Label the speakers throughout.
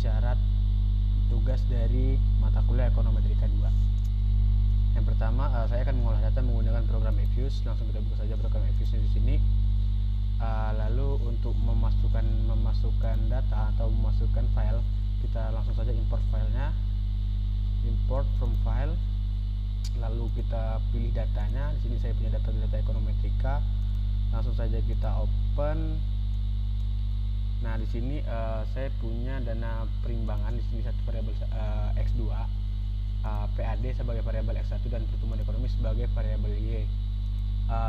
Speaker 1: syarat tugas dari mata kuliah Ekonometrika 2. Yang pertama, saya akan mengolah data menggunakan program Evius. Langsung kita buka saja program Eviusnya di sini. Lalu untuk memasukkan data atau memasukkan file, kita langsung saja import filenya. Import from file. Lalu kita pilih datanya. Di sini saya punya data Ekonometrika. Langsung saja kita open. Nah, di sini saya punya dana perimbangan di sini satu variabel X2, PAD sebagai variabel X1 dan pertumbuhan ekonomi sebagai variabel Y.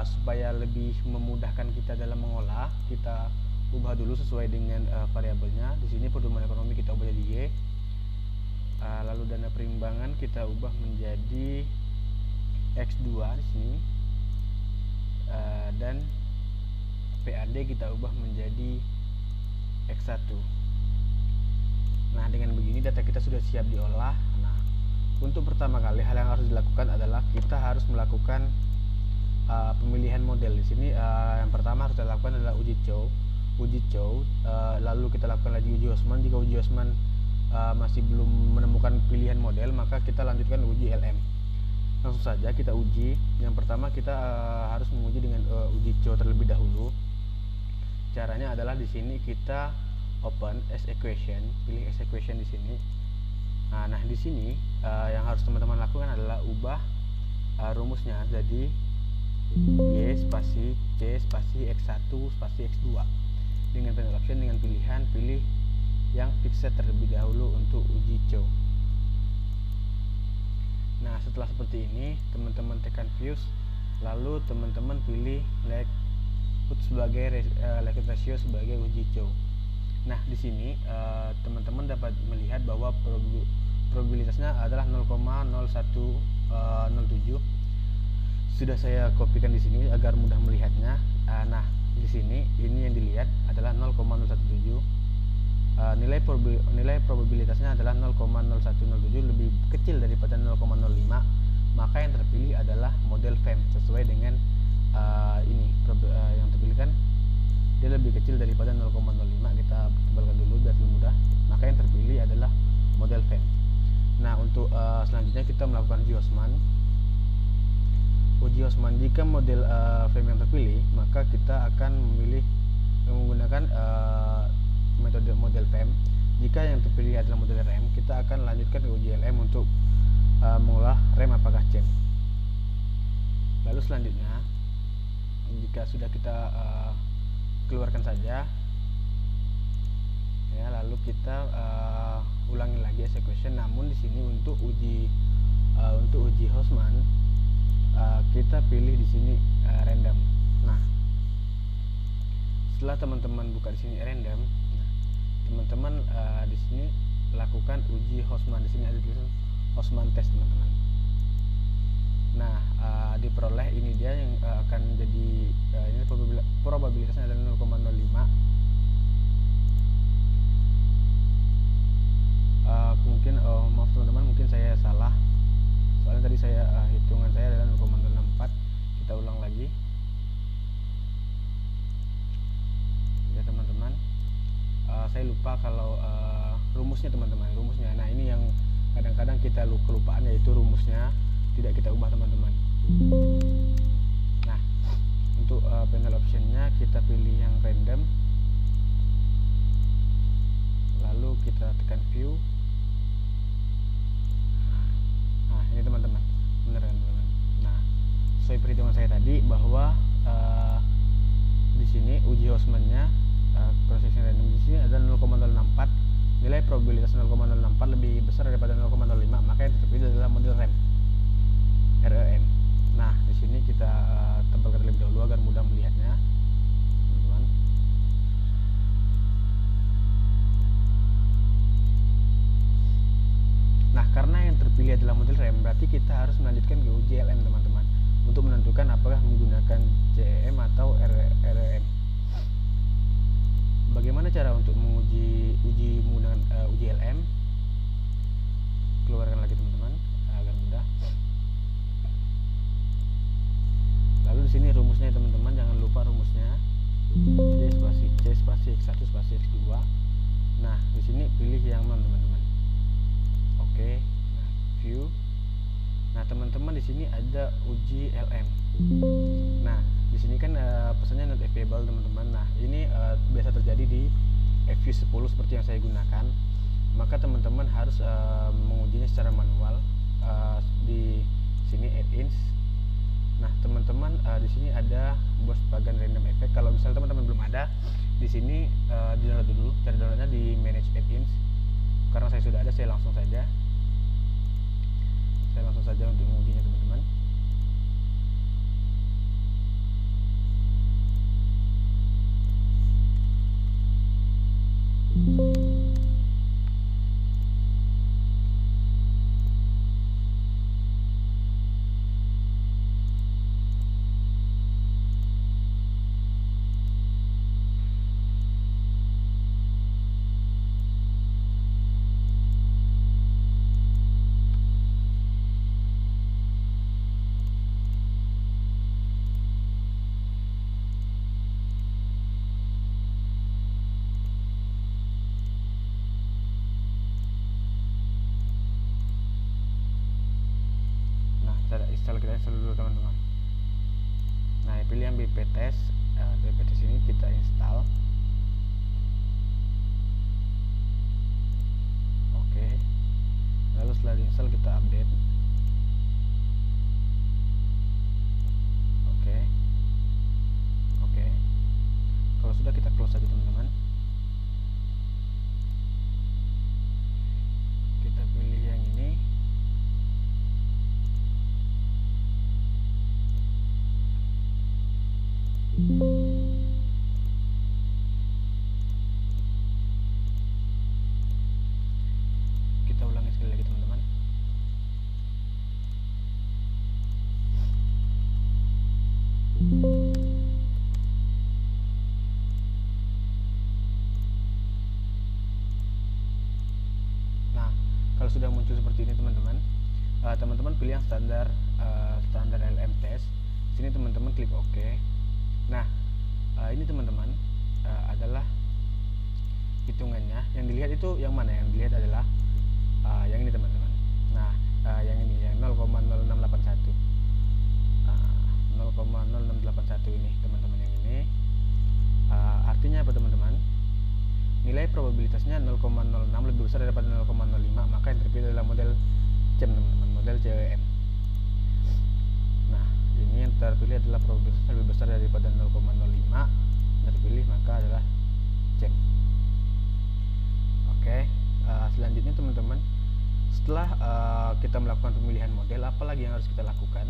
Speaker 1: Supaya lebih memudahkan kita dalam mengolah, kita ubah dulu sesuai dengan variabelnya. Di sini pertumbuhan ekonomi kita ubah jadi Y. Lalu dana perimbangan kita ubah menjadi X2 di sini. Dan PAD kita ubah menjadi X1. Nah, dengan begini data kita sudah siap diolah. Nah, untuk pertama kali hal yang harus dilakukan adalah kita harus melakukan pemilihan model. Di sini yang pertama harus dilakukan adalah uji Chow. Lalu kita lakukan lagi uji Hosman. Jika uji Hosman masih belum menemukan pilihan model, maka kita lanjutkan uji LM. Langsung saja kita uji. Yang pertama kita harus menguji dengan uji Chow terlebih dahulu. Caranya adalah di sini kita open as equation, pilih as equation di sini. Nah, di sini yang harus teman-teman lakukan adalah ubah rumusnya jadi Y spasi C spasi X1 spasi X2 dengan panel option dengan pilihan pilih yang fixed terlebih dahulu untuk uji Chow. Nah, setelah seperti ini teman-teman tekan views, lalu teman-teman pilih sebagai likelihood ratio sebagai uji Chow. Nah, di sini teman-teman dapat melihat bahwa probabilitasnya adalah 0,0107. Sudah saya kopikan di sini agar mudah melihatnya. Nah, di sini ini yang dilihat adalah 0,017. Nilai probabilitasnya adalah 0,0107, lebih kecil daripada 0,05. Maka yang terpilih adalah model FEM sesuai dengan yang terpilih kan dia lebih kecil daripada 0,05. Kita tebalkan dulu biar lebih mudah. Maka yang terpilih adalah model FEM. Nah, untuk selanjutnya kita melakukan uji Hosman. Jika model FEM yang terpilih, maka kita akan menggunakan metode model FEM. Jika yang terpilih adalah model REM, kita akan lanjutkan ke uji LM untuk mengolah REM apakah CEM. Lalu selanjutnya, jika sudah kita keluarkan saja ya, lalu kita ulangi lagi as equation. Namun di sini untuk uji Hosman kita pilih di sini random. Nah, setelah teman-teman buka di sini random, teman-teman di sini lakukan uji Hosman. Di sini ada tulisan Hosman test, teman-teman. Nah, diperoleh ini dia yang akan jadi ini probabilitasnya adalah 0,05. Mungkin maaf teman-teman, mungkin saya salah. Soalnya tadi hitungan saya adalah 0,064. Kita ulang lagi. Ya, teman-teman. Saya lupa kalau rumusnya, teman-teman. Nah, ini yang kadang-kadang kita kelupaan, yaitu rumusnya tidak kita ubah, teman-teman. Nah, untuk panel optionnya kita pilih yang random, lalu kita tekan view. Nah, ini teman-teman, benar kan, teman-teman? Nah, sesuai perhitungan saya tadi bahwa di sini uji Hosman-nya cross-section random di sini adalah 0,064. Nilai probabilitas 0,064 lebih besar daripada 0,05, maka yang terpilih adalah model REM. Nah, di sini kita tebalkan terlebih dahulu agar mudah melihatnya, teman-teman. Nah, karena yang terpilih adalah model REM, berarti kita harus melanjutkan ke uji LM, teman-teman, untuk menentukan apakah menggunakan CEM atau REM. Bagaimana cara untuk uji menggunakan uji LM? Keluarkan lagi, teman-teman, agar mudah. Lalu di sini rumusnya, teman-teman, jangan lupa rumusnya. C spasi X1 spasi X2. Nah, di sini pilih yang non teman-teman. Oke. Nah, view. Nah, teman-teman di sini ada uji LM. Nah, di sini kan pesannya not available teman-teman. Nah, ini biasa terjadi di Fuse 10 seperti yang saya gunakan. Maka teman-teman harus mengujinya secara manual di sini add-ins. Nah, teman-teman di sini ada bos bagan random effect. Kalau misalnya teman-teman belum ada, di sini di-download dulu. Cara downloadnya di manage add-ins. Karena saya sudah ada, saya langsung saja untuk mengujinya teman-teman. Kita install dulu teman-teman. Nah, pilih yang bptest. Bptest ini kita install. Oke. Lalu setelah diinstal kita update. Oke. Kalau sudah, kita close saja teman-teman. Kita pilih yang ini. Kita ulangi sekali lagi teman-teman. Nah, kalau sudah muncul seperti ini teman-teman, teman-teman pilih yang standar LM test. Sini teman-teman klik OK. Nah, ini teman-teman adalah hitungannya. Yang dilihat itu yang mana? Yang dilihat adalah yang ini teman-teman. Nah, yang ini yang 0,0681 0,0681 ini teman-teman. Yang ini artinya apa teman-teman? Nilai probabilitasnya 0,06 lebih besar daripada 0,05, maka yang terpilih adalah model CEM teman-teman, model CEM. Nah, ini yang terpilih adalah probabilitas lebih besar daripada 0,05, terpilih maka adalah CEM. Oke. Selanjutnya teman-teman, setelah kita melakukan pemilihan model, apalagi yang harus kita lakukan?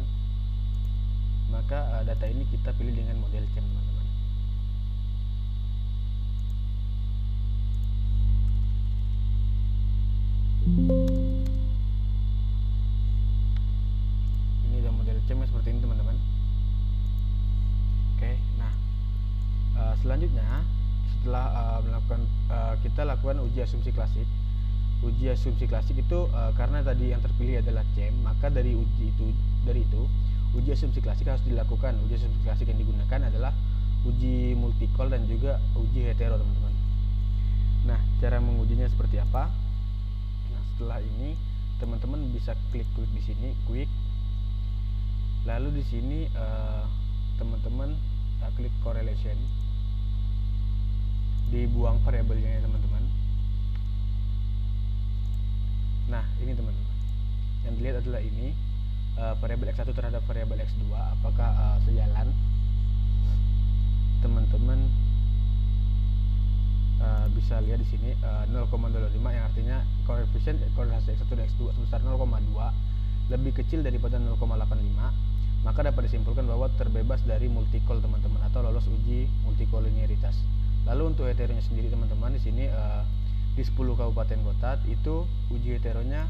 Speaker 1: Maka data ini kita pilih dengan model CEM teman-teman. Ini ada model CEM seperti ini teman-teman. Oke. Nah, selanjutnya setelah kita lakukan uji asumsi klasik. Uji asumsi klasik itu karena tadi yang terpilih adalah CEM, maka dari itu uji asumsi klasik harus dilakukan. Uji asumsi klasik yang digunakan adalah uji multicol dan juga uji hetero teman-teman. Nah, cara mengujinya seperti apa? Nah, setelah ini teman-teman bisa klik di sini quick. Lalu di sini teman-teman klik correlation. Dibuang variabelnya ya teman-teman. Nah, ini teman-teman. Yang dilihat adalah ini variabel X1 terhadap variabel X2 apakah sejalan. Teman-teman bisa lihat di sini 0,05 yang artinya koefisien korelasi X1 dan X2 sebesar 0,2 lebih kecil daripada 0,85, maka dapat disimpulkan bahwa terbebas dari multicol teman-teman, atau lolos uji multikoliniaritas. Lalu untuk heteronya sendiri teman-teman, di sini di 10 kabupaten kota itu uji heteronya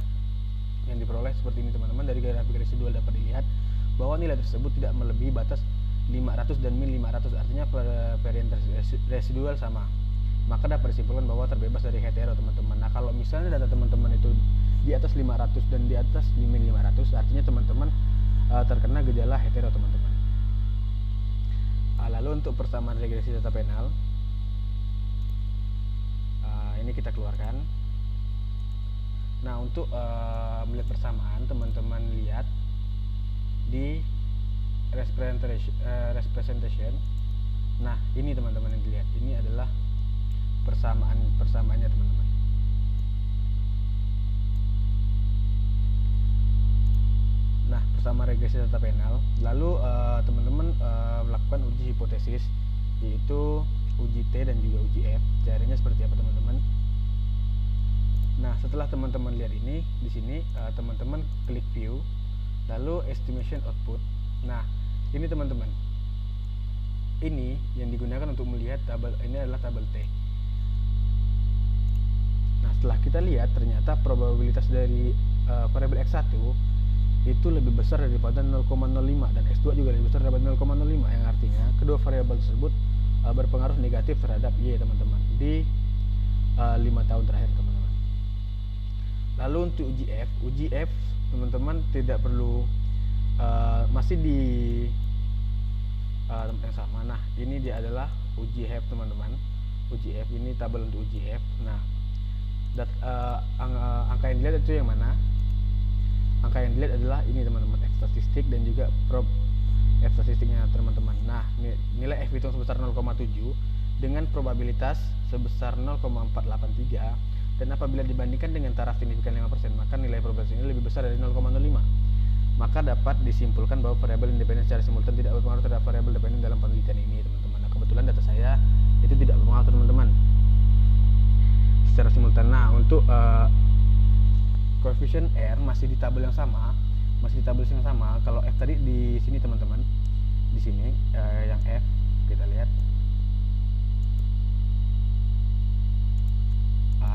Speaker 1: yang diperoleh seperti ini teman-teman. Dari grafik residual dapat dilihat bahwa nilai tersebut tidak melebihi batas 500 dan min 500, artinya varian residual sama, maka dapat disimpulkan bahwa terbebas dari hetero teman-teman. Nah, kalau misalnya data teman-teman itu di atas 500 dan di atas min 500, artinya teman-teman terkena gejala hetero teman-teman. Lalu untuk persamaan regresi data penal, ini kita keluarkan. Nah, untuk melihat persamaan, teman-teman lihat di representation. Nah, ini teman-teman yang dilihat, ini adalah persamaannya teman-teman. Nah, persamaan regresi data panel. Lalu teman-teman melakukan uji hipotesis, yaitu uji T dan juga uji F. Caranya seperti apa teman-teman? Nah, setelah teman-teman lihat ini, di sini teman-teman klik view, lalu estimation output. Nah, ini teman-teman, ini yang digunakan untuk melihat tabel, ini adalah tabel T. Nah, setelah kita lihat, ternyata probabilitas dari variabel X1 itu lebih besar daripada 0,05 dan X2 juga lebih besar daripada 0,05, yang artinya kedua variabel tersebut berpengaruh negatif terhadap Y teman-teman di 5 tahun terakhir teman-teman. Lalu untuk uji F teman-teman tidak perlu, masih di tempat yang sama. Nah, ini dia adalah uji F teman-teman. Uji F ini tabel untuk uji F. Nah, angka yang dilihat itu yang mana? Angka yang dilihat adalah ini teman-teman, F statistik dan juga prob F statistiknya teman-teman. Nah, nilai F hitung sebesar 0,7 dengan probabilitas sebesar 0,483, dan apabila dibandingkan dengan taraf signifikan 5%, maka nilai probabilitas ini lebih besar dari 0,05. Maka dapat disimpulkan bahwa variabel independen secara simultan tidak berpengaruh terhadap variabel dependen dalam penelitian ini teman-teman. Nah, kebetulan data saya itu tidak berpengaruh teman-teman secara simultan. Nah, untuk koefisien R masih di tabel yang sama, Kalau F tadi di sini teman-teman, di sini yang F kita lihat,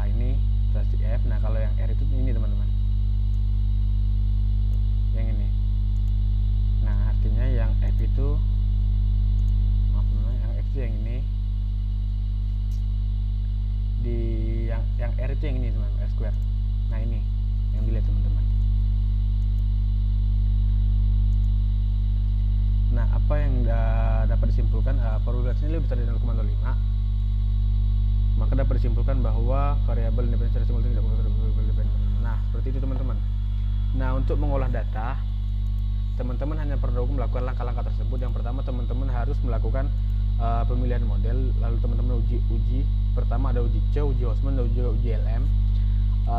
Speaker 1: ini statistik F. Nah, kalau yang R itu ini teman-teman, yang ini. Nah, artinya yang F itu, maaf teman-teman, yang F itu yang ini, di yang R itu yang ini teman-teman, R square. Nah, ini yang dilihat teman-teman. Nah, apa yang dapat disimpulkan, probabilitasnya lebih besar dari 0,05, maka dapat disimpulkan bahwa variabel independen secara simultan tidak berpengaruh terhadap variabel dependen. Nah, seperti itu teman-teman. Nah, untuk mengolah data, teman-teman hanya perlu melakukan langkah-langkah tersebut. Yang pertama, teman-teman harus melakukan pemilihan model. Lalu teman-teman uji. Pertama ada uji C, uji Hosman, dan juga uji LM.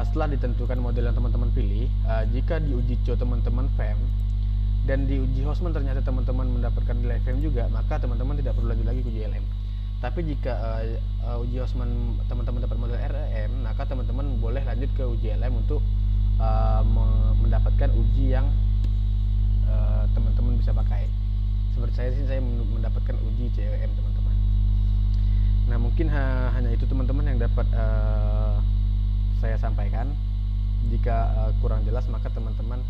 Speaker 1: Setelah ditentukan model yang teman-teman pilih, jika di uji C teman-teman FEM dan di uji Hosman ternyata teman-teman mendapatkan nilai FEM juga, maka teman-teman tidak perlu lanjut lagi ke uji LM. Tapi jika uji Hosman teman-teman dapat model RM, maka teman-teman boleh lanjut ke uji LM untuk mendapatkan uji yang teman-teman bisa pakai. Seperti saya sih, saya mendapatkan uji CEM teman-teman. Nah, mungkin hanya itu teman-teman yang dapat saya sampaikan. Jika kurang jelas, maka teman-teman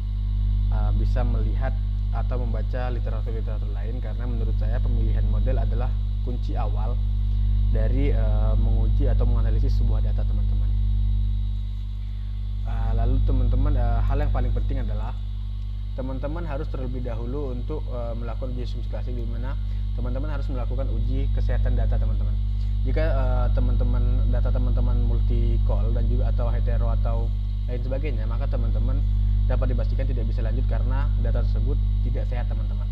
Speaker 1: bisa melihat atau membaca literatur-literatur lain, karena menurut saya pemilihan model adalah kunci awal dari menguji atau menganalisis sebuah data teman-teman. Lalu teman-teman, hal yang paling penting adalah teman-teman harus terlebih dahulu untuk melakukan uji asumsi klasik, di mana teman-teman harus melakukan uji kesehatan data teman-teman. Jika data teman-teman multi call dan juga atau hetero atau lain sebagainya, maka teman-teman dapat dipastikan tidak bisa lanjut karena data tersebut tidak sehat teman-teman.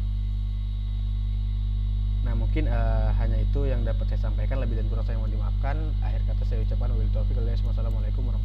Speaker 1: Nah, mungkin hanya itu yang dapat saya sampaikan. Lebih dan kurang saya mohon dimaafkan. Akhir kata saya ucapkan wabillahi taufiq. Wassalamualaikum warahmatullahi wabarakatuh.